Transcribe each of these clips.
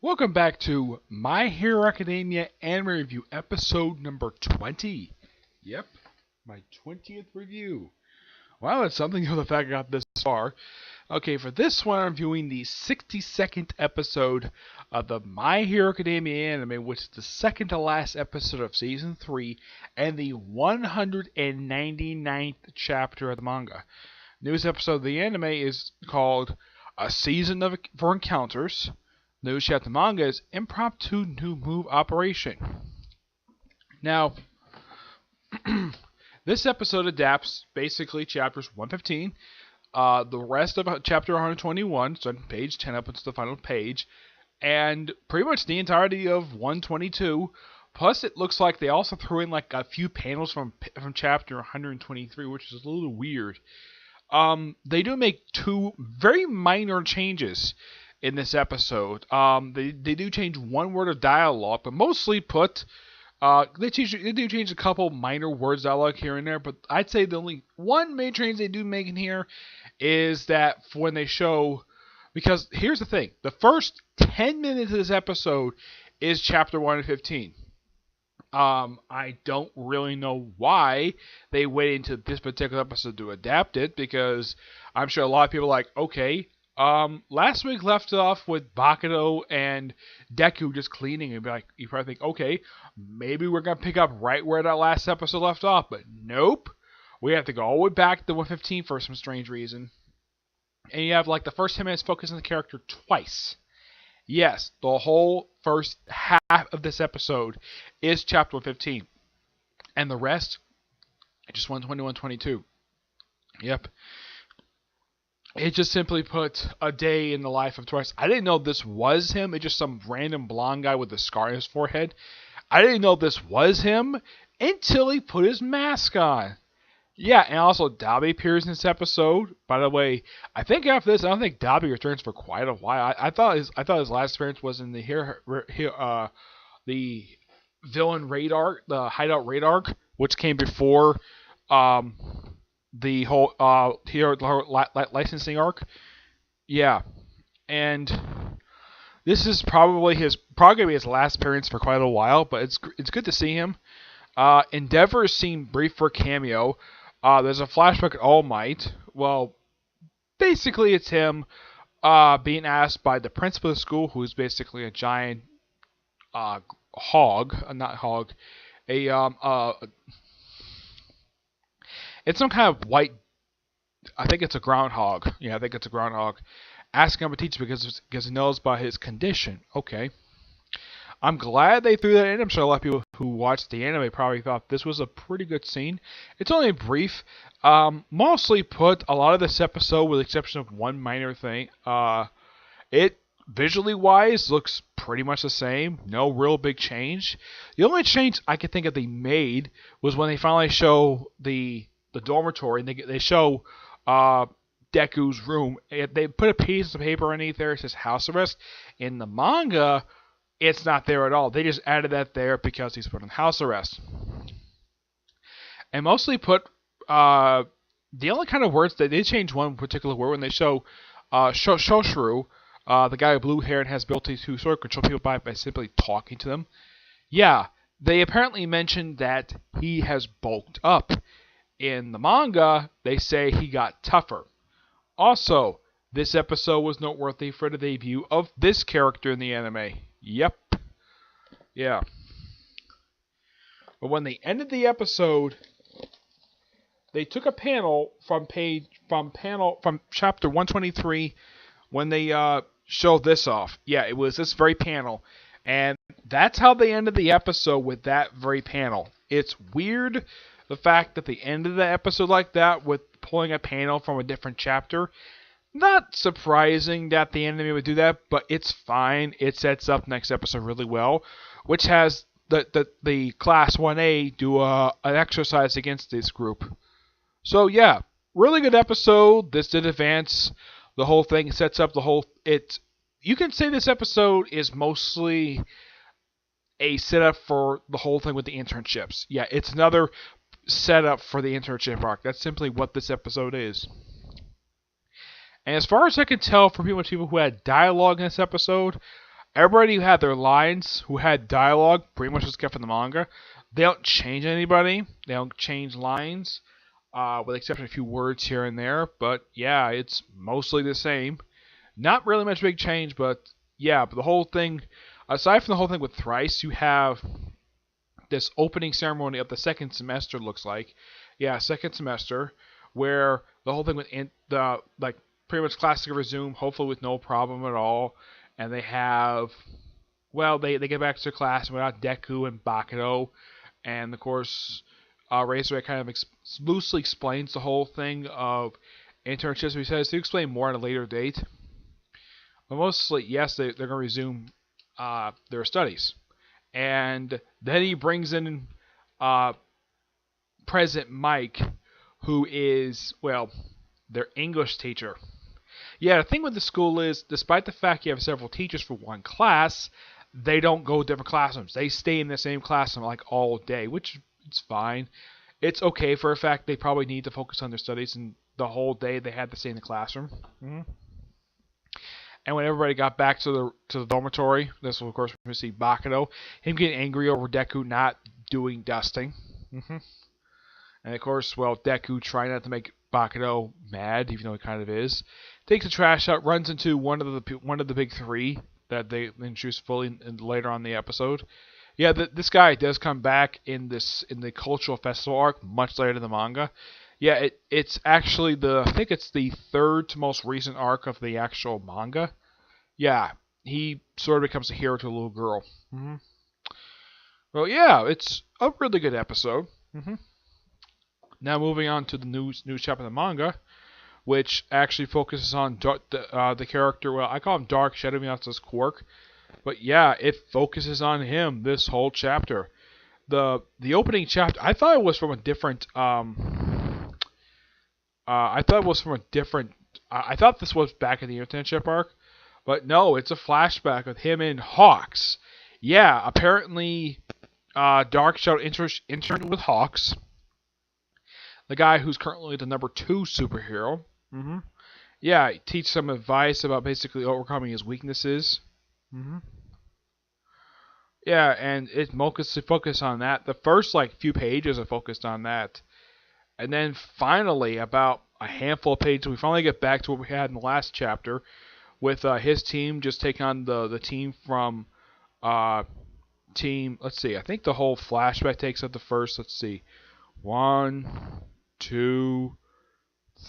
Welcome back to My Hero Academia Anime Review, episode number 20. Yep, my 20th review. Well, it's something of the fact I got this far. Okay, for this one, I'm viewing the 62nd episode of the My Hero Academia anime, which is the second to last episode of Season 3, and the 199th chapter of the manga. Newest episode of the anime is called A Season for Encounters. News chapter manga is Impromptu New Move Operation. Now, this episode adapts basically chapters 115, the rest of chapter 121, so page 10 up until the final page, and pretty much the entirety of 122. Plus, it looks like they also threw in like a few panels from chapter 123, which is a little weird. They do make two very minor changes in this episode. They do change one word of dialogue, but mostly put, they do change a couple minor words dialogue here and there, but I'd say the only one major change they do make in here is that when they show, because here's the thing, the first 10 minutes of this episode is chapter 115. I don't really know why they waited until this particular episode to adapt it, because I'm sure a lot of people are like, okay, last week left off with Bakuto and Deku just cleaning, and be like, you probably think, okay, maybe we're gonna pick up right where that last episode left off, but nope. We have to go all the way back to 115 for some strange reason. And you have like the first 10 minutes focus on the character twice. Yes, the whole first half of this episode is chapter 115. And the rest, just 121, 22. Yep. It just simply put a day in the life of Twice. I didn't know this was him. It's just some random blonde guy with a scar on his forehead. I didn't know this was him until he put his mask on. Yeah, and also Dabi appears in this episode. By the way, I think after this, I don't think Dabi returns for quite a while. I thought his last appearance was in the the villain raid arc, the hideout raid arc, which came before the whole licensing arc. Yeah, and this is probably gonna be his last appearance for quite a while, but it's good to see him. Endeavor is seen brief for cameo. There's a flashback at All Might. Well, basically it's him being asked by the principal of the school, who's basically a giant hog, not hog, it's some kind of white, I think it's a groundhog. Yeah, I think it's a groundhog. Asking him to teach because he knows about his condition. Okay. I'm glad they threw that in. I'm sure a lot of people who watched the anime probably thought this was a pretty good scene. It's only brief. Mostly put, a lot of this episode, with the exception of one minor thing, it visually wise looks pretty much the same. No real big change. The only change I could think of they made was when they finally show the dormitory, and they show Deku's room. They put a piece of paper underneath there. It says house arrest. In the manga, it's not there at all. They just added that there because he's put on house arrest. And mostly put, the only kind of words, they did change one particular word when they show Shoshuru, the guy with blue hair and has ability to sort of control people by simply talking to them. Yeah, they apparently mentioned that he has bulked up. In the manga, they say he got tougher. Also, this episode was noteworthy for the debut of this character in the anime. Yep. Yeah. But when they ended the episode, they took a panel from chapter 123 when they showed this off. Yeah, it was this very panel. And that's how they ended the episode, with that very panel. It's weird, the fact that they ended the episode like that with pulling a panel from a different chapter. Not surprising that the anime would do that, but it's fine. It sets up next episode really well, which has the class 1A do an exercise against this group. So yeah, really good episode. This did advance the whole thing. It sets up the whole. You can say this episode is mostly a setup for the whole thing with the internships. Yeah, it's another setup for the internship arc. That's simply what this episode is. And as far as I can tell from pretty much people who had dialogue in this episode, Everybody who had their lines, who had dialogue, pretty much was kept in the manga. They don't change anybody. They don't change lines, with the exception of a few words here and there. But yeah, it's mostly the same. Not really much big change, but yeah. But the whole thing, aside from the whole thing with Thrice, you have this opening ceremony of the second semester. Looks like, yeah, second semester, where the whole thing with the like pretty much classes resume, hopefully with no problem at all, and they have, well, they get back to their class without Deku and Bakuto, and of course, Razorhead kind of loosely explains the whole thing of internships. He says to explain more at a later date. But mostly, yes, they're going to resume their studies. And then he brings in uh, President Mike, who is, well, their English teacher. Yeah, the thing with the school is, despite the fact you have several teachers for one class, they don't go to different classrooms. They stay in the same classroom like all day, which is fine. It's okay for a fact they probably need to focus on their studies, and the whole day they had to stay in the classroom. Mm-hmm. And when everybody got back to the dormitory, this will of course we see Bakuto, him getting angry over Deku not doing dusting. Mm-hmm. And of course, well, Deku trying not to make Bakuto mad, even though he kind of is, takes the trash out, runs into one of the big three that they introduce fully later on in the episode. Yeah, this guy does come back in the cultural festival arc much later in the manga. Yeah, it's actually I think it's the third to most recent arc of the actual manga. Yeah, he sort of becomes a hero to a little girl. Mm-hmm. Well, yeah, it's a really good episode. Mm-hmm. Now moving on to the new chapter of the manga, which actually focuses on the character. Well, I call him Dark Shadow, that's his quirk. But yeah, it focuses on him this whole chapter. The opening chapter, I thought it was from a different. I thought it was from a different. I thought this was back in the internship arc, but no, it's a flashback of him and Hawks. Yeah, apparently, Dark Shadow interned with Hawks, the guy who's currently the number 2 superhero. Mm-hmm. Yeah, he teaches some advice about basically overcoming his weaknesses. Mm-hmm. Yeah, and it focus on that. The first few pages are focused on that. And then finally, about a handful of pages, we finally get back to what we had in the last chapter, with his team just taking on the team from team. Let's see. I think the whole flashback takes up the first. Let's see. 1, 2,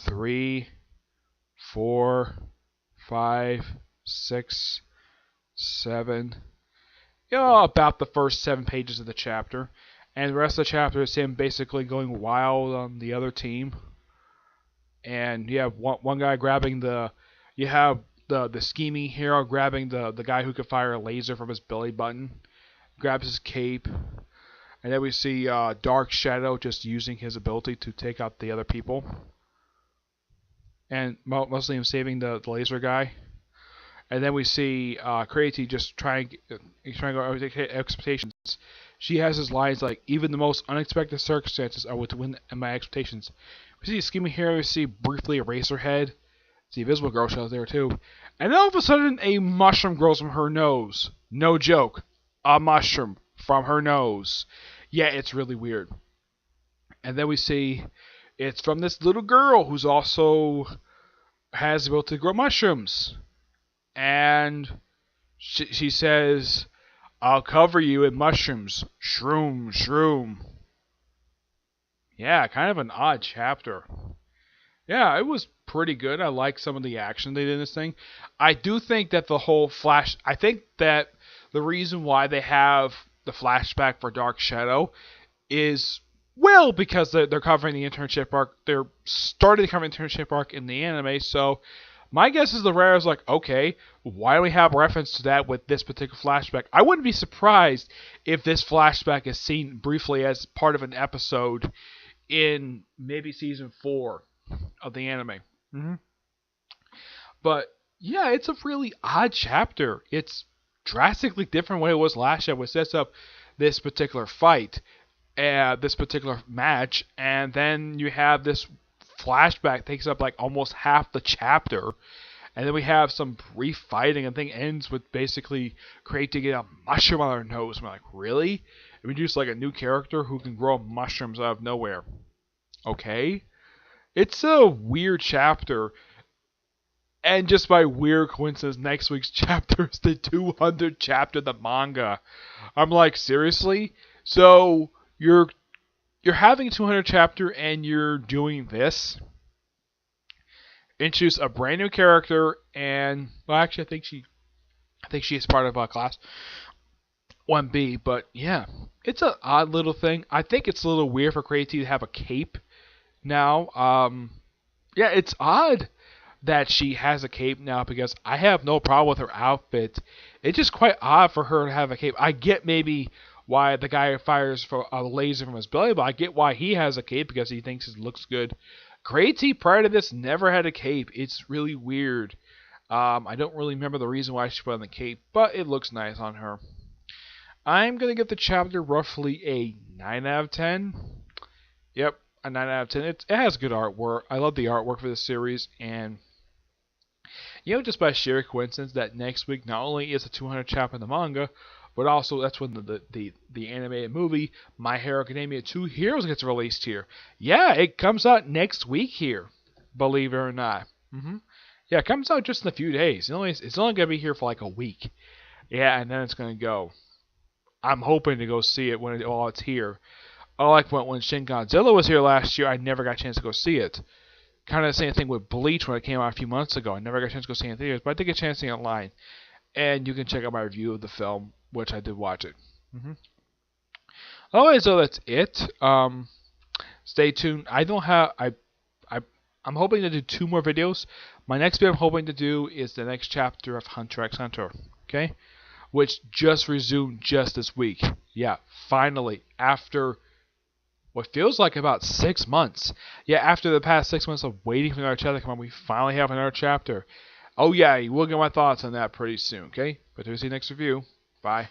3, 4, 5, 6, 7. About the first 7 pages of the chapter. And the rest of the chapter is him basically going wild on the other team. And you have one guy grabbing you have the scheming hero grabbing the guy who could fire a laser from his belly button. Grabs his cape. And then we see Dark Shadow just using his ability to take out the other people. And mostly him saving the laser guy. And then we see Creatine just trying to go over expectations. She has his lines like, even the most unexpected circumstances are within my expectations. We see a scheming hero, we see briefly a Razorhead. The Invisible Girl shows there too. And then all of a sudden, a mushroom grows from her nose. No joke. A mushroom from her nose. Yeah, it's really weird. And then we see it's from this little girl who's also has the ability to grow mushrooms. And she says, I'll cover you in mushrooms. Shroom, shroom. Yeah, kind of an odd chapter. Yeah, it was pretty good. I like some of the action they did in this thing. I do think that the whole I think that the reason why they have the flashback for Dark Shadow is, well, because they're covering the internship arc. They're starting to cover the internship arc in the anime, so my guess is the Rare is like, okay, why don't we have reference to that with this particular flashback? I wouldn't be surprised if this flashback is seen briefly as part of an episode in maybe season 4 of the anime. Mm-hmm. But yeah, it's a really odd chapter. It's drastically different than what it was last year, which sets up this particular fight, this particular match, and then you have this flashback takes up like almost half the chapter, And then we have some brief fighting, and the thing ends with basically creating a mushroom on her nose. I'm like, really? We introduce like a new character who can grow mushrooms out of nowhere. Okay. It's a weird chapter. And just by weird coincidence, next week's chapter is the 200th chapter of the manga. I'm like, seriously? So you're having a 200 chapter and you're doing this? Introduce a brand new character, and well, actually, I think she is part of class 1B. But yeah, it's an odd little thing. I think it's a little weird for Crazy to have a cape now. Yeah, it's odd that she has a cape now because I have no problem with her outfit. It's just quite odd for her to have a cape. I get maybe why the guy fires for a laser from his belly, but I get why he has a cape because he thinks it looks good. Crazy prior to this never had a cape. It's really weird. I don't really remember the reason why she put on the cape, but it looks nice on her. I'm going to give the chapter roughly a 9 out of 10. Yep, a 9 out of 10. It has good artwork. I love the artwork for this series, and just by sheer coincidence that next week not only is the 200 chapter in the manga, but also that's when the animated movie My Hero Academia 2 Heroes gets released here. Yeah, it comes out next week here, believe it or not. Yeah, it comes out just in a few days. It's only going to be here for like a week. Yeah, and then it's going to go. I'm hoping to go see it when it's here. Like when Shin Godzilla was here last year, I never got a chance to go see it. Kind of the same thing with Bleach when it came out a few months ago. I never got a chance to go see it in theaters, but I did get a chance to see it online. And you can check out my review of the film, which I did watch it. Alright, so that's it. Stay tuned. I'm hoping to do 2 more videos. My next video I'm hoping to do is the next chapter of Hunter x Hunter. Okay? Which just resumed just this week. Yeah, finally. After what feels like about 6 months. Yeah, after the past 6 months of waiting for another chapter to come on, we finally have another chapter. Oh yeah, you will get my thoughts on that pretty soon, okay? But we'll see you next review. Bye.